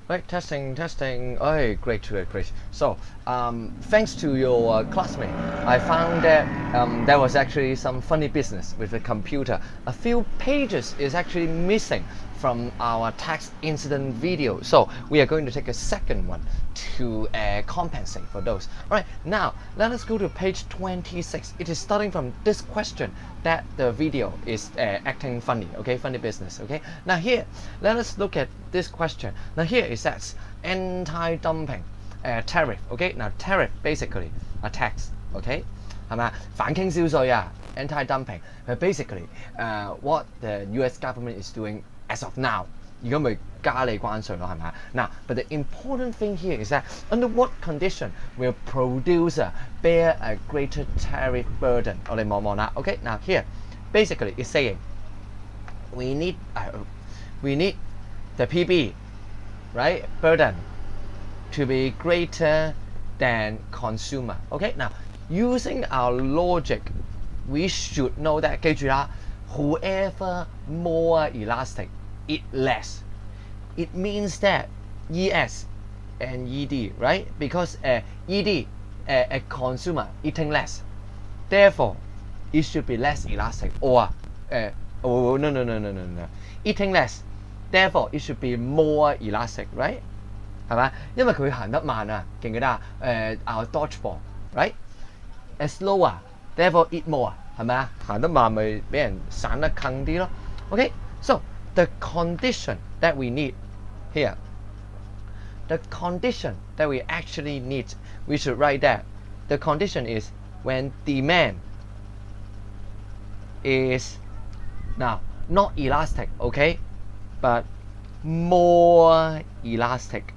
Right, testing. Oh, great. So, thanks to your classmate, I found that there was actually some funny business with the computer. A few pages is actually missing from our text incident video. So, we are going to take a second one to compensate for those. All right, now let us go to page 26. It is starting from this question that the video is acting funny, okay, funny business, okay. Now here, let us look at this question. Now here it says anti-dumping tariff, okay. Now tariff basically a tax, okay, 係咪啊？反傾銷稅啊 ，anti-dumping basically what the U.S. government is doing as of now. 而家咪加你關稅咯，係咪啊？嗱，but the important thing here is that under what condition will producer bear a greater tariff burden？ 我哋望望啦 ，OK？ Now here basically it's saying we need the PB right burden to be greater than consumer. Okay? Now using our logic, we should know that 記住啦 whoever more elastic eat less. It means that ES and ED, right? Because ED, a consumer eating less, therefore it should be less elastic. Or no. Eating less, therefore it should be more elastic, right? 係咪？因為佢行得慢啊，記唔記得啊？our dodgeball, right? Slower, therefore eat more， 係咪啊？行得慢咪俾人散得近啲咯。Okay, so the condition that we need here, the condition that we actually need, we should write that. The condition is when demand is now not elastic, okay, but more elastic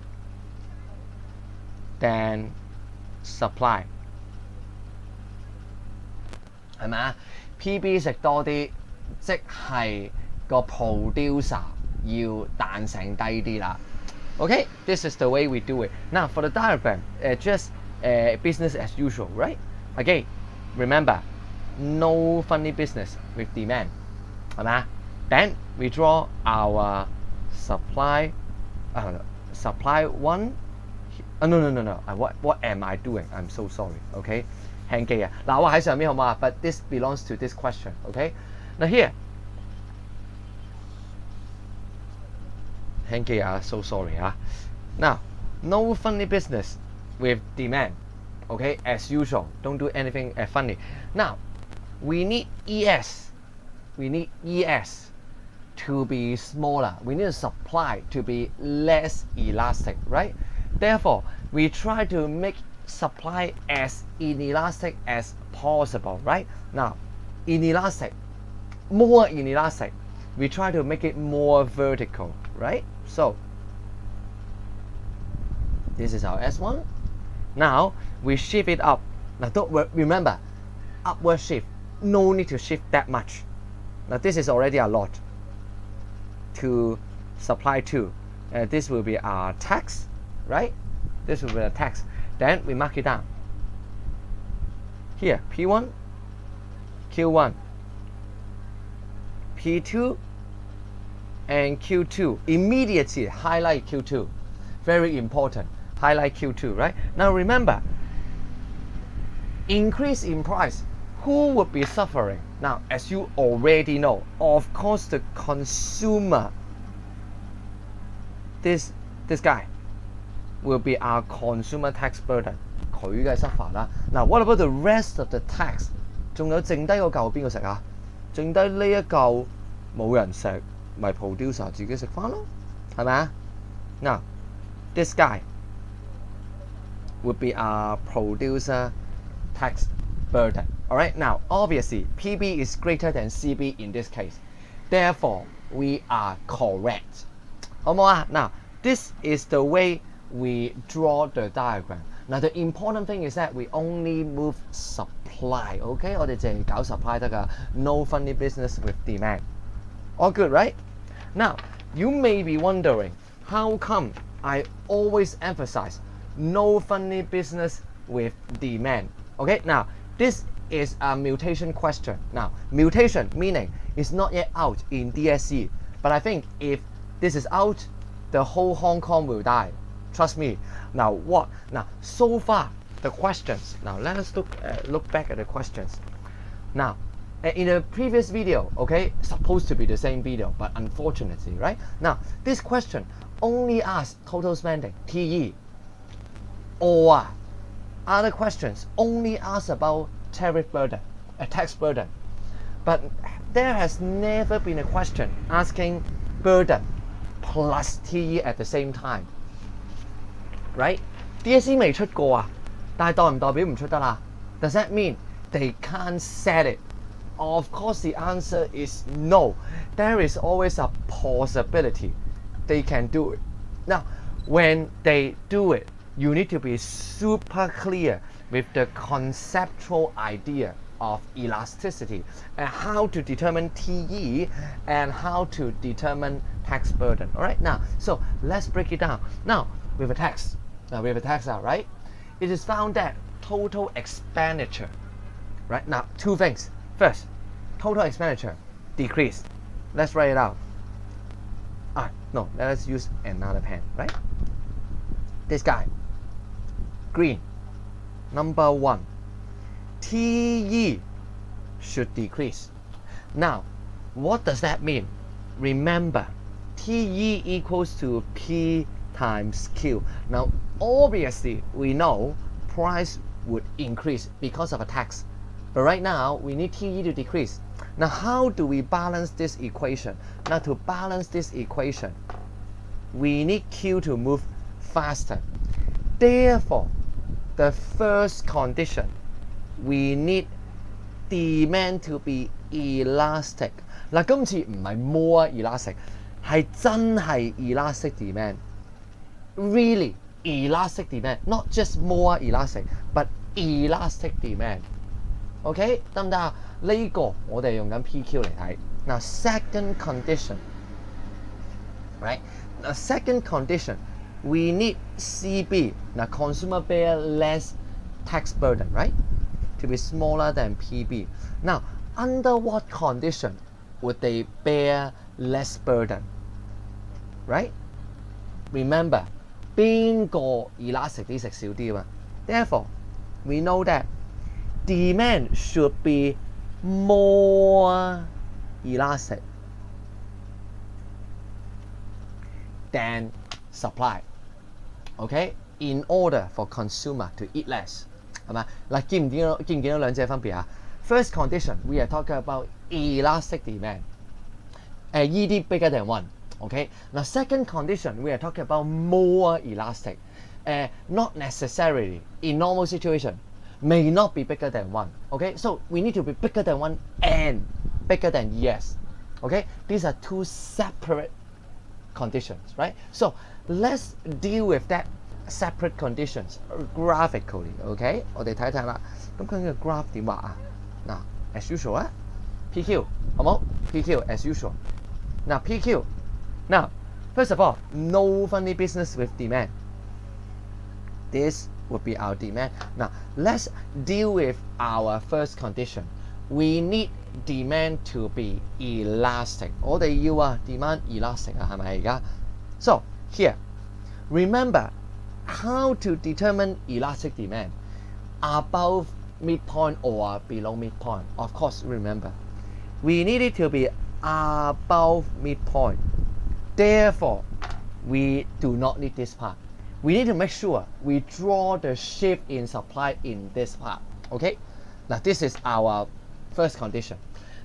than supply. 係咪啊 ？PB 食多啲，即係個 producer 要彈性低啲啦。Okay, this is the way we do it. Now for the diagram, just business as usual, right? Again, remember, no funny business with demand. 係咪啊 ？Then we draw our supply, supply one. No. What am I doing? I'm so sorry. Okay. 輕機啊！嗱，我喺上面好嘛 ？But this belongs to this question. Okay. Now here. 輕機啊 ，so sorry 啊。Now, no funny business with demand. Okay, as usual. Don't do anything funny. Now, we need ES. We need ES to be smaller. We need the supply to be less elastic, right? Therefore, we try to make supply as inelastic as possible, right? Now, inelastic, more inelastic, we try to make it more vertical, right? So, this is our S1. Now, we shift it up. Now, don't remember, upward shift, no need to shift that much. Now, this is already a lot to supply 2. This will be our tax, right? This will be a tax. Then we mark it down. Here, P1, Q1, P2, and Q2. Immediately highlight Q2. Very important. Highlight Q2, right? Now remember, increase in price. Who would be suffering? Now, as you already know, of course, the consumer. This guy will be our consumer tax burden. 佢嘅 suffer 啦。嗱 ，what about the rest of the tax？ 仲有剩低嗰嚿邊個食啊？剩低呢一嚿冇人食，咪 producer 自己食翻咯，係咪啊？ Now, this guy would be our producer tax burden. Alright, now obviously PB is greater than CB in this case. Therefore, we are correct. 好唔好啊？ Now, this is the way we draw the diagram. Now, the important thing is that we only move supply. Okay, 我哋淨係搞 supply 得㗎 no funny business with demand. All good, right? Now, you may be wondering, how come I always emphasize no funny business with demand? Okay, now this is a mutation question. Now, mutation meaning it's not yet out in DSC, but I think if this is out, the whole Hong Kong will die. Trust me. Now what? Now so far the questions. Now let us look back at the questions. Now in a previous video, okay, supposed to be the same video, but unfortunately, right? Now this question only asks total spending, TE, or other questions only ask about tariff burden, a tax burden. But there has never been a question asking burden plus TE at the same time, right? DSE 未出過啊，但係代唔代表唔出得啦？ Does that mean they can't set it? Of course, the answer is no. There is always a possibility they can do it. Now, when they do it, you need to be super clear with the conceptual idea of elasticity and how to determine TE and how to determine tax burden. All right, now, so let's break it down. Now, with a tax, right? It is found that total expenditure, right? Now, two things. First, total expenditure decreased. Let's write it out. No, let's use another pen, right? This guy, green, number 1, TE should decrease. Now, what does that mean? Remember, TE equals to P times Q. Now, obviously, we know price would increase because of a tax. But right now, we need TE to decrease. Now, how do we balance this equation? Now, to balance this equation, we need Q to move faster. Therefore, the first condition, we need demand to be elastic. 嗱，今次唔係 more elastic，係真係 elastic demand. Really elastic demand, not just more elastic, but elastic demand. OK， 得唔得啊？呢個我哋用緊 PQ 嚟睇。Now second condition, right? Now second condition, we need CB. Now consumer bear less tax burden, right? To be smaller than PB. Now under what condition would they bear less burden? Right? Remember, 邊個 elastic 啲食少啲嘛？ Therefore, we know that demand should be more elastic than supply. Okay? In order for consumer to eat less. 係咪？嗱，見唔見到兩者分別啊？ First condition, we are talking about elastic demand. ED bigger than 1. Okay? Now second condition, we are talking about more elastic. Not necessarily in normal situation. May not be bigger than 1. Okay, so we need to be bigger than 1 and bigger than ES. Okay, these are two separate conditions, right? So let's deal with that separate conditions graphically. Okay, 我哋睇睇啦。咁究竟個 graph 點畫啊？嗱 ，as usual 啊 ，PQ 好冇 ？PQ as usual. Now PQ. Now, first of all, no funny business with demand. This would be our demand. Now, let's deal with our first condition. We need demand to be elastic. 我哋要啊 demand elastic 啊，係咪而家？ So here, remember how to determine elastic demand above midpoint or below midpoint. Of course, remember, we need it to be above midpoint. Therefore, we do not need this part. We need to make sure we draw the shift in supply in this part. Okay? Now this is our first condition.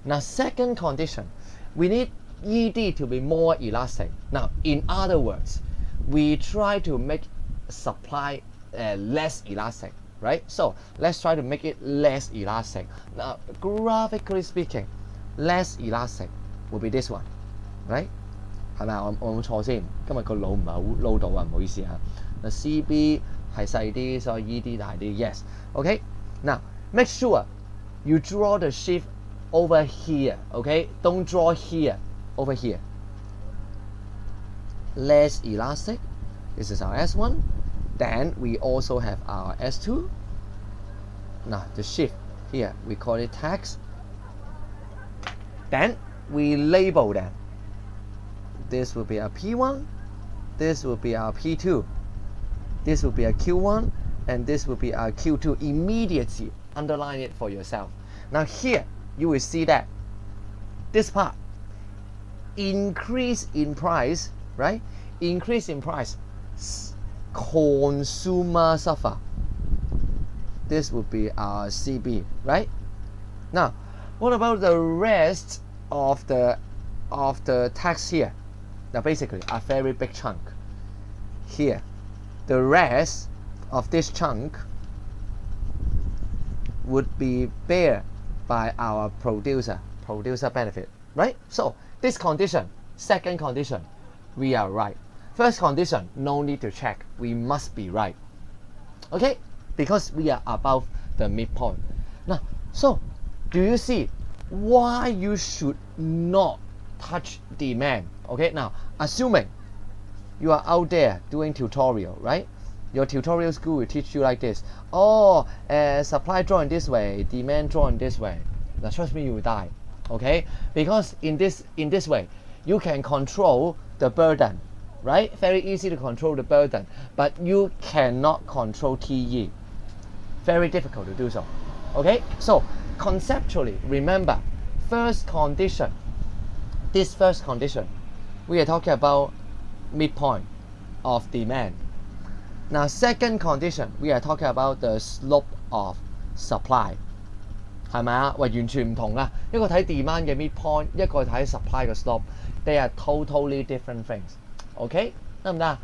Now second condition, we need ED to be more elastic. Now in other words, we try to make supply less elastic, right? So let's try to make it less elastic. Now graphically speaking, less elastic will be this one, right? 係咪啊？我冇錯先，今日個腦唔係好撈到啊，唔好意思啊。嗱 CB 係細啲，所以 ED 大啲。Yes, okay. Now make sure you draw the shift over here. Okay, don't draw here. Over here. Less elastic. This is our S1. Then we also have our S2. Now the shift here we call it tax. Then we label them. This will be a P1, This will be our P2. This will be a Q1, and this will be our Q2. Immediately underline it for yourself. Now here, you will see that this part, increase in price, right? Increase in price, consumer suffer. This would be our CB, right? Now, what about the rest of the text here? Now, basically, a very big chunk here. The rest of this chunk would be bear by our producer benefit, right? So this condition, second condition, we are right. First condition, no need to check. We must be right. Okay? Because we are above the midpoint. Now, so do you see why you should not touch demand? Okay, now assuming you are out there doing tutorial, right? Your tutorial school will teach you like this. Oh, supply drawn this way, demand drawn this way. Now trust me, you will die. Okay? Because in this way, you can control the burden, right? Very easy to control the burden, but you cannot control TE. Very difficult to do so. Okay? So conceptually, remember, first condition, this first condition, we are talking about midpoint of demand. Now, second condition, we are talking about the slope of supply. 係咪啊？喂，完全唔同啊！一個睇 demand 嘅 midpoint， 一個睇 supply 嘅 slope。They are totally different things. OK， 得唔得啊？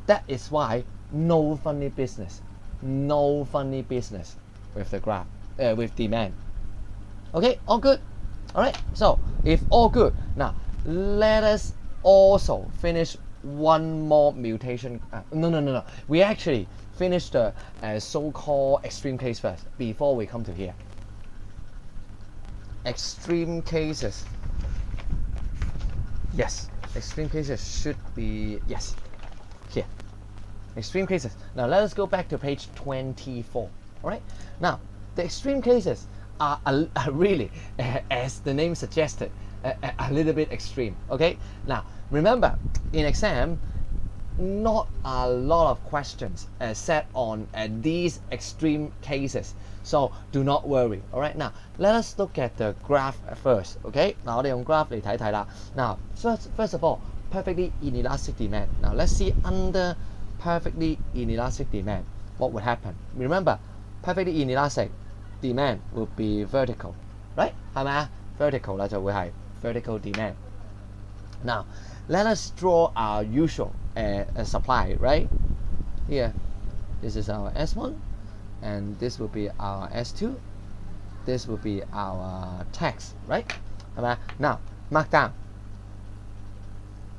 That is why no funny business, no funny business with the graph, with demand. OK, all good. All right. So if all good, now let us also finish one more mutation. No. We actually finish the so-called extreme case first before we come to here. Extreme cases. Yes, extreme cases should be, yes, here. Extreme cases. Now let us go back to page 24. All right. Now the extreme cases are really, as the name suggested, a little bit extreme. Okay. Now remember, in exam, not a lot of questions set on these extreme cases. So do not worry. All right. Now let us look at the graph first. Okay. Now 我哋用 graph 嚟睇睇啦。Now first of all, perfectly inelastic demand. Now let's see under perfectly inelastic demand, what would happen? Remember, perfectly inelastic demand will be vertical, right? 係咪啊 ？Vertical 啦就會係 vertical demand. Now let us draw our usual supply, right? Here, this is our S1, and this will be our S2. This will be our text, right? Now, mark down.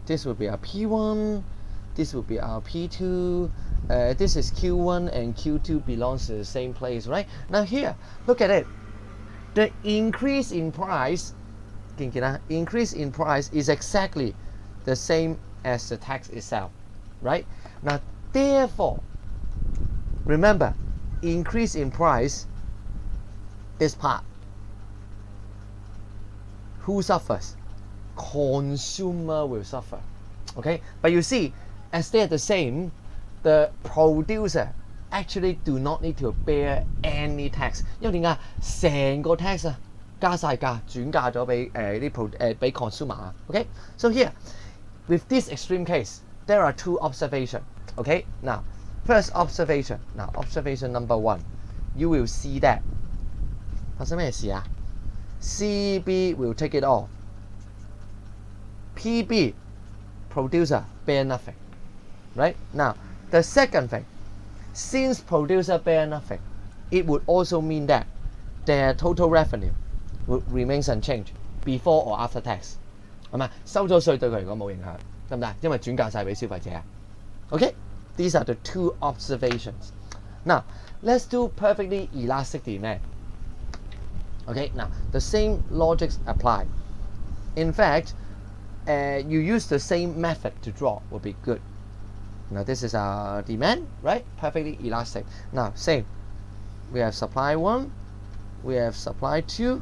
This will be our P1. This will be our P2. This is Q1 and Q2 belongs to the same place, right? Now here, look at it. The increase in price, increase in price is exactly the same as the text itself, right? Now, therefore, remember, increase in price, this part, who suffers? Consumer will suffer, okay? But you see, as they are the same, the producer actually do not need to bear any tax. 因為點解？成個 tax 啊，加晒價，轉嫁咗俾俾 consumer 啊。Okay, so here with this extreme case, there are two observations. Okay, now first observation. Now observation number one, you will see that 發生咩事啊 ？CB will take it off. PB producer bear nothing. Right now, the second thing, since producer bear nothing, it would also mean that their total revenue would remain unchanged before or after tax. 係咪？收咗稅對佢嚟講冇影響，得唔得？因為轉嫁晒俾消費者。Okay, these are the two observations. Now, let's do perfectly elastic demand. Okay, now the same logics apply. In fact, you use the same method to draw would be good. Now this is our demand, right? Perfectly elastic. Now same. We have supply 1, we have supply 2,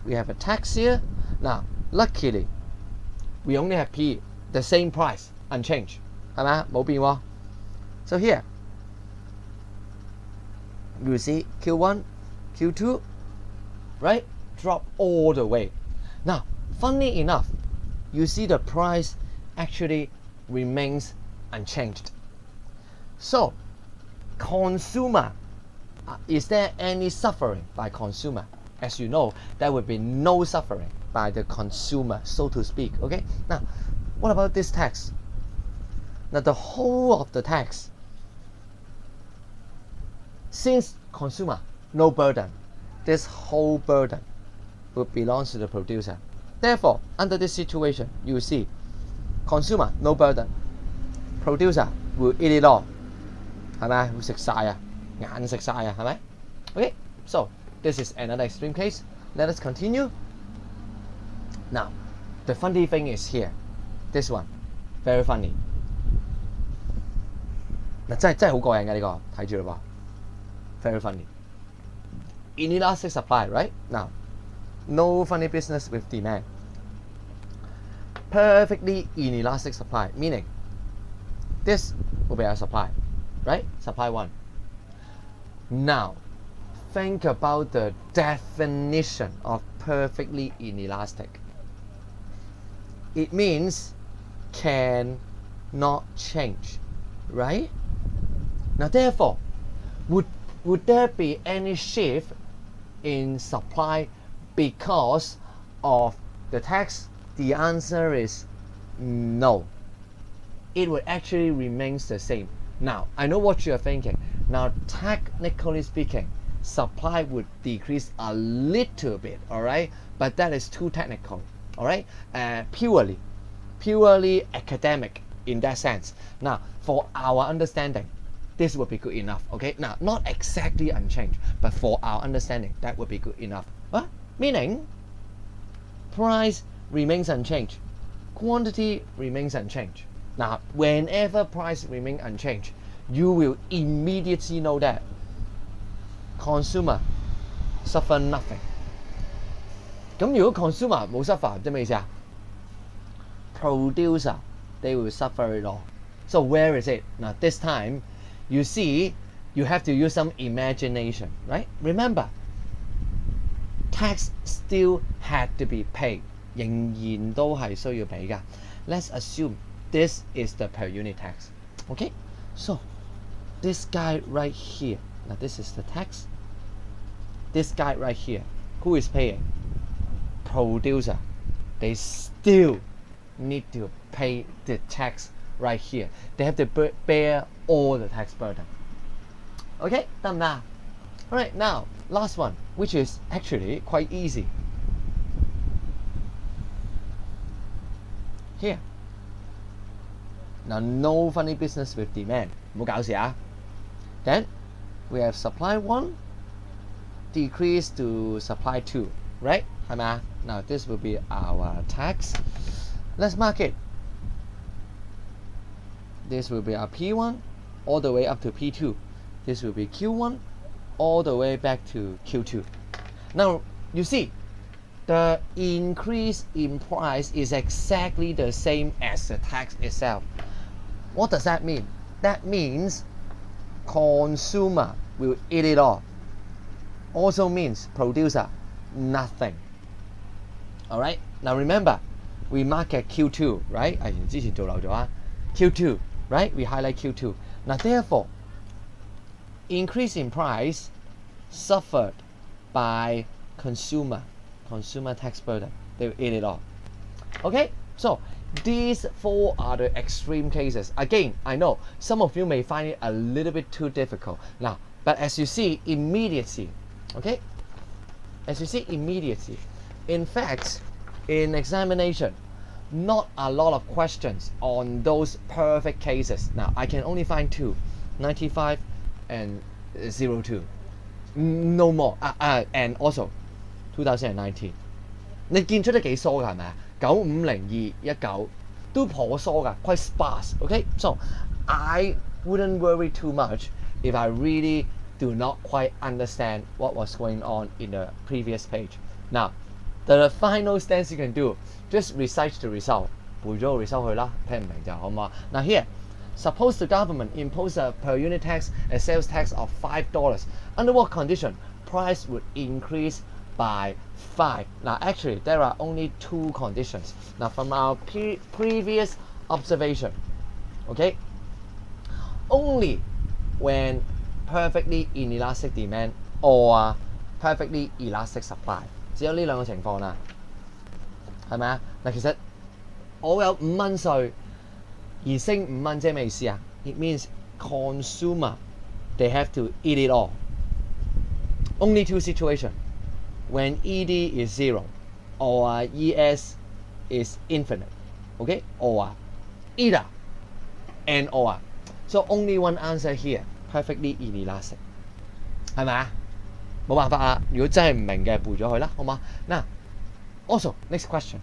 we have a tax here. Now luckily, we only have P, the same price, unchanged. 係咪啊？冇變喎。So here you see Q1, Q2, right? Drop all the way. Now, funny enough, you see the price actually remains unchanged. So, consumer, is there any suffering by consumer? As you know, there would be no suffering by the consumer, so to speak. Okay. Now, what about this tax? Now, the whole of the tax, since consumer no burden, this whole burden would belong to the producer. Therefore, under this situation, you see, consumer no burden, producer will eat it all. 係咪？會食晒啊，眼食晒啊，係咪 ？Okay, so this is another extreme case. Let us continue. Now, the funny thing is here. This one, very funny. 嗱，真係好過癮嘅呢個，睇住啦噃 ，very funny. Inelastic supply, right? Now, no funny business with demand. Perfectly inelastic supply, meaning this will be our supply, right? Supply 1. Now, think about the definition of perfectly inelastic. It means cannot change, right? Now, therefore, would there be any shift in supply because of the tax? The answer is no. It would actually remain the same. Now, I know what you are thinking. Now, technically speaking, supply would decrease a little bit, all right? But that is too technical, all right? Purely academic in that sense. Now, for our understanding, this would be good enough, okay? Now, not exactly unchanged, but for our understanding, that would be good enough. What? Meaning, price remains unchanged, quantity remains unchanged. Now, whenever price remains unchanged, you will immediately know that consumer suffer nothing. 咁如果 consumer 冇 suffer， 即係咩意思啊？ Producer they will suffer it all. So where is it? Now this time, you see, you have to use some imagination, right? Remember, tax still had to be paid. 仍然都係需要俾㗎。Let's assume this is the per unit tax. Okay? So, this guy right here, now this is the tax. This guy right here, who is paying? Producer. They still need to pay the tax right here. They have to bear all the tax burden. Okay? 得唔得？ Alright, now, last one, which is actually quite easy. Here. Now, no funny business with demand. 唔好搞事啊。Then, we have supply 1 decrease to supply 2, right? 係咪啊？ Now, this will be our tax. Let's mark it. This will be our P1 all the way up to P2. This will be Q1 all the way back to Q2. Now, you see, the increase in price is exactly the same as the tax itself. What does that mean? That means consumer will eat it all. Also means producer, nothing. Alright? Now remember, we mark at Q2, right? Q2, right? We highlight Q2. Now therefore, increase in price suffered by consumer tax burden. They will eat it all. Okay? So these 4 are the extreme cases. Again, I know some of you may find it a little bit too difficult. Now, but as you see, immediacy. Okay? As you see, immediacy. In fact, in examination, not a lot of questions on those perfect cases. Now, I can only find 2, 95 and 02. No more. And also 2019. 你見出得幾疏㗎係咪啊？950219都頗疏㗎 quite sparse. Okay, so I wouldn't worry too much if I really do not quite understand what was going on in the previous page. Now, the final stance you can do, just recite the result. 背咗個 result 去啦，聽唔明就好嘛。Now here, suppose the government impose a per unit tax, a sales tax of $5. Under what condition price would increase by 5? Now actually there are only two conditions. Now from our previous observation, okay, only when perfectly inelastic demand or perfectly elastic supply， 只有呢兩個情況啦，係咪啊？嗱，其實我有5蚊稅而升5蚊，即係咩意思啊？ It means consumer they have to eat it all. Only two situations: when ED is 0 or ES is infinite, okay? Or either and or. So only one answer here, perfectly inelastic. 係咪啊？冇辦法啦，如果真係唔明嘅，背咗佢啦，好嘛？嗱 ，also next question.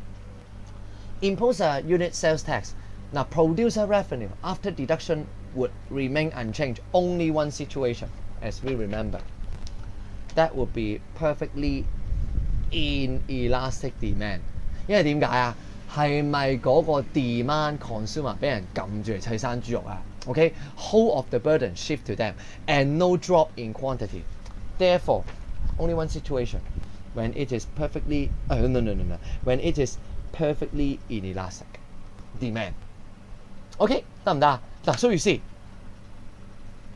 Impose a unit sales tax. Now producer revenue after deduction would remain unchanged. Only one situation, as we remember. That would be perfectly inelastic demand. 因為點解啊？係咪嗰個 demand consumer 俾人撳住嚟砌生豬肉啊？ Okay, whole of the burden shift to them, and no drop in quantity. Therefore, only one situation, when it is perfectly when it is perfectly inelastic demand. Okay, 得唔得啊？嗱，所以 you see,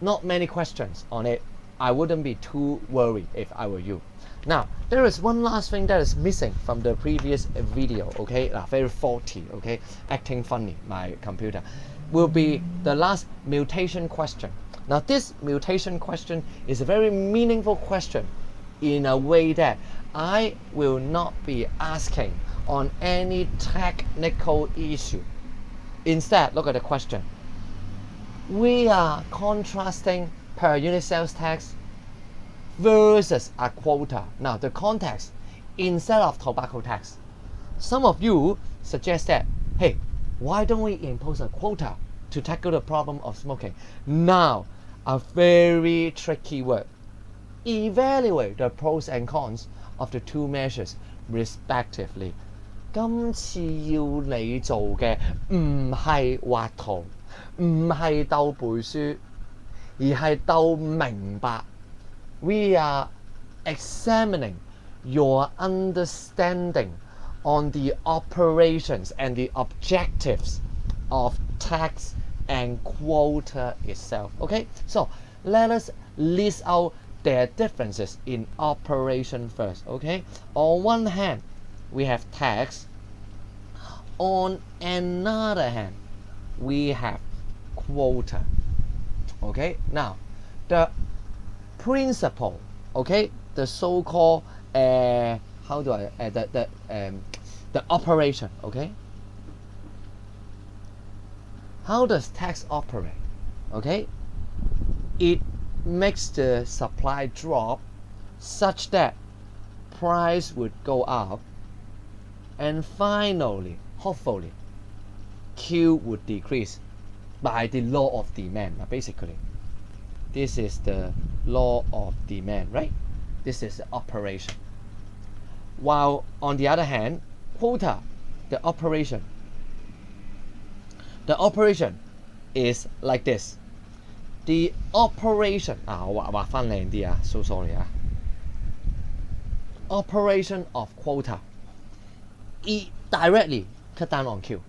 not many questions on it. I wouldn't be too worried if I were you. Now, there is one last thing that is missing from the previous video. Okay, very faulty. Okay, acting funny. My computer will be the last mutation question. Now this mutation question is a very meaningful question in a way that I will not be asking on any technical issue. Instead, look at the question. We are contrasting per unit sales tax versus a quota. Now the context, instead of tobacco tax, some of you suggest that, hey, why don't we impose a quota to tackle the problem of smoking? Now, a very tricky word. Evaluate the pros and cons of the two measures respectively. 今次要你做嘅唔係畫圖，唔係鬥背書，而係鬥明白。We are examining your understanding on the operations and the objectives of tax and quota itself. Okay, so let us list out their differences in operation first. Okay, on one hand, we have tax. On another hand, we have quota. Okay, now the principle. Okay, the so-called the operation. Okay, how does tax operate? Okay, it makes the supply drop such that price would go up, and finally, hopefully, Q would decrease by the law of demand. Basically, this is the law of demand, right? This is the operation. While on the other hand, quota, the operation is like this. The operation, so sorry. Operation of quota, it directly cut down on Q,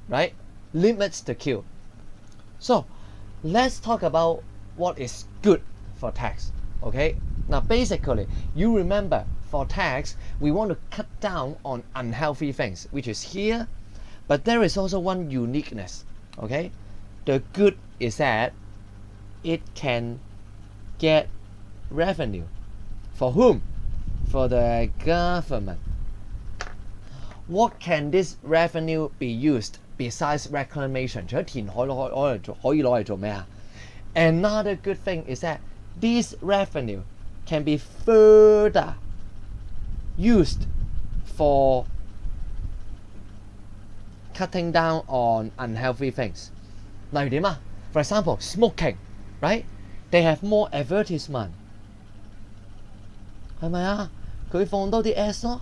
right? Limits the Q. So let's talk about what is good for tax. Okay, now basically you remember for tax we want to cut down on unhealthy things, which is here, but there is also one uniqueness. Okay, the good is that it can get revenue. For whom? For the government. What can this revenue be used besides reclamation? 除咗填海可以攞嚟做咩啊？ Another good thing is that this revenue can be further used for cutting down on unhealthy things. 例如點啊？ For example, smoking, right? They have more advertisement. 係咪啊？佢放多啲 ads 咯。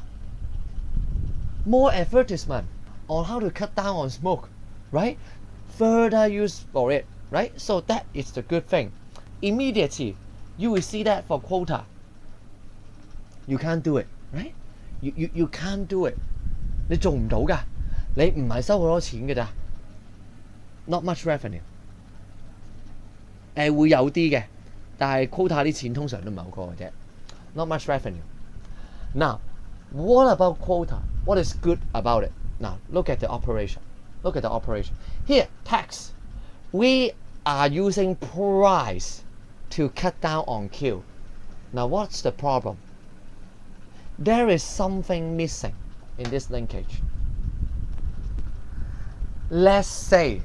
More advertisement on how to cut down on smoke, right? further use for it, right? So that is the good thing. Immediately, you will see that for quota. You can't do it, right? You can't do it. 你做唔到㗎，你唔係收好多錢㗎咋 ，not much revenue。會有啲嘅，但係 quota 啲錢通常都唔係好高嘅啫 ，not much revenue。Now, what about quota? What is good about it? Now, look at the operation. Look at the operation. Here, tax. We are using price to cut down on Q. Now, what's the problem? There is something missing in this linkage. Let's say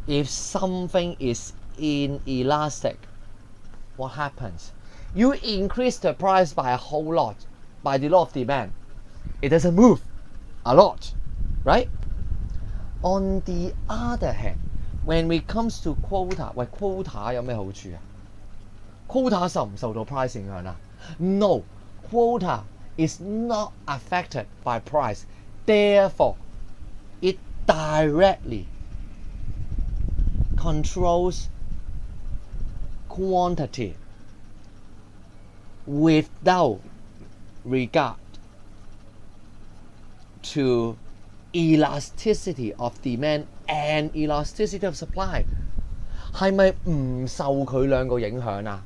if something is inelastic, what happens? You increase the price by a whole lot, by the law of demand. It doesn't move a lot, right? On the other hand, when it comes to quota, 喂 quota 有咩好處啊 ？quota 受唔受到 price 影響啊 ？No, quota is not affected by price. Therefore, it directly controls quantity without regard to elasticity of demand and elasticity of supply. 係咪唔受佢兩個影響啊？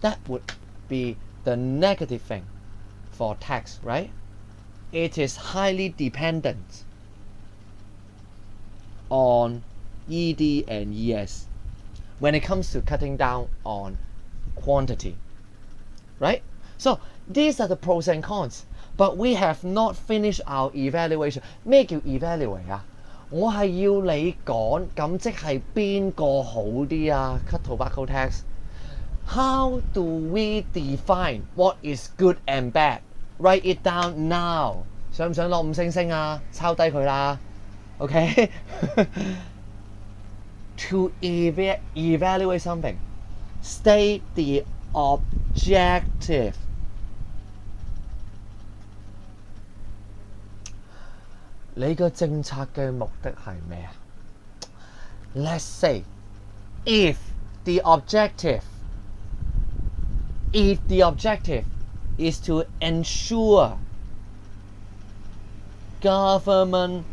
That would be the negative thing for tax, right? It is highly dependent on ED and ES when it comes to cutting down on quantity, right? So these are the pros and cons, but we have not finished our evaluation. 咩叫 evaluate 啊？我係要你講，咁即係邊個好啲啊 ？Cut tobacco tax. How do we define what is good and bad? Write it down now. 想唔想落5星星啊？抄低佢啦 ，OK 。To evaluate something, state the objective. 你個政策嘅目的係咩啊 ？Let's say if the objective is to ensure government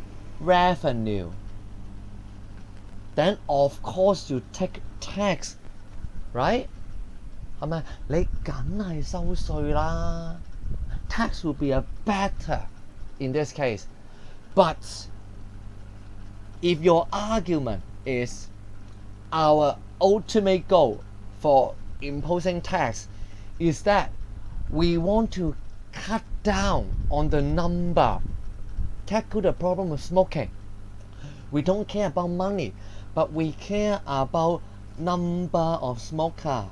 revenue, then of course you take tax, right? 係咪？你梗係收稅啦。Tax will be a better in this case. But if your argument is our ultimate goal for imposing tax is that we want to cut down on the number, tackle the problem of smoking. We don't care about money, but we care about number of smoker.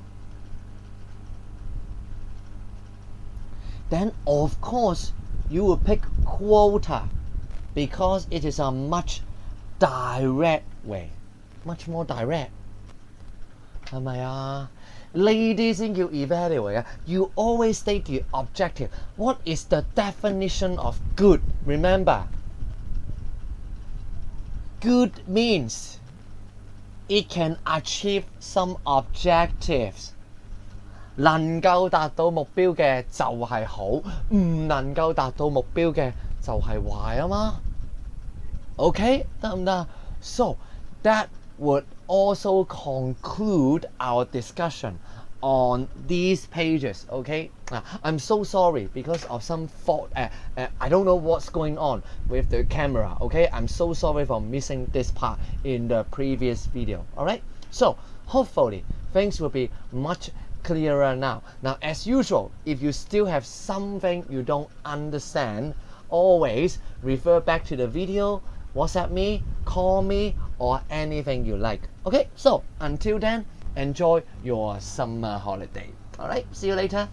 Then of course you will pick quota because it is a much direct way, much more direct. 係咪啊？呢啲先叫 evaluate 啊！ You always state the objective. What is the definition of good? Remember, good means it can achieve some objectives. 能夠達到目標嘅就係好，唔能夠達到目標嘅就係壞啊嘛。OK， 得唔得？ So that would also conclude our discussion on these pages. Okay, I'm so sorry because of some fault. I don't know what's going on with the camera. Okay, I'm so sorry for missing this part in the previous video. All right, so hopefully things will be much clearer now. Now, as usual, if you still have something you don't understand, always refer back to the video, WhatsApp me, call me, or anything you like. Okay, so until then, enjoy your summer holiday. All right, see you later.